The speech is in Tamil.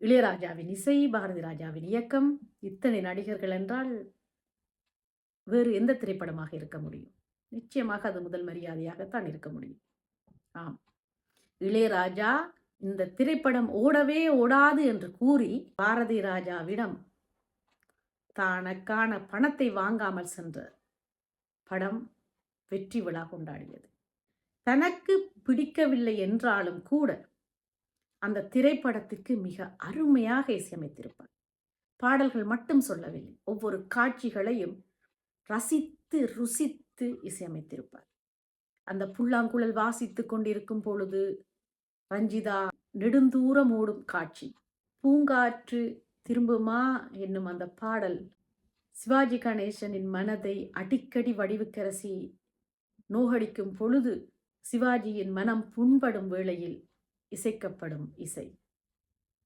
இளையராஜாவின் இசை, பாரதி ராஜாவின் இயக்கம், இத்தனை நடிகர்கள் என்றால் வேறு எந்த திரைப்படமாக இருக்க முடியும்? நிச்சயமாக அது முதல் மரியாதையாகத்தான் இருக்க முடியும். ஆம், இளையராஜா இந்த திரைப்படம் ஓடவே ஓடாது என்று கூறி பாரதி ராஜாவிடம் தனக்கான பணத்தை வாங்காமல் சென்ற படம் வெற்றி விழா கொண்டாடியது. தனக்கு பிடிக்கவில்லை என்றாலும் கூட அந்த திரைப்படத்துக்கு மிக அருமையாக இசையமைத்திருப்பார். பாடல்கள் மட்டும் சொல்லவில்லை, ஒவ்வொரு காட்சிகளையும் ரசித்து ருசித்து இசையமைத்திருப்பார். அந்த புல்லாங்குழல் வாசித்துக் கொண்டிருக்கும் பொழுது ரஞ்சிதா நெடுந்தூரம் ஓடும் காட்சி, பூங்காற்று திரும்புமா என்னும் அந்த பாடல் சிவாஜி கணேசனின் மனதை அடிக்கடி வடிவுக்கரசி நோகடிக்கும் பொழுது சிவாஜியின் மனம் புண்படும் வேளையில் இசைக்கப்படும் இசை.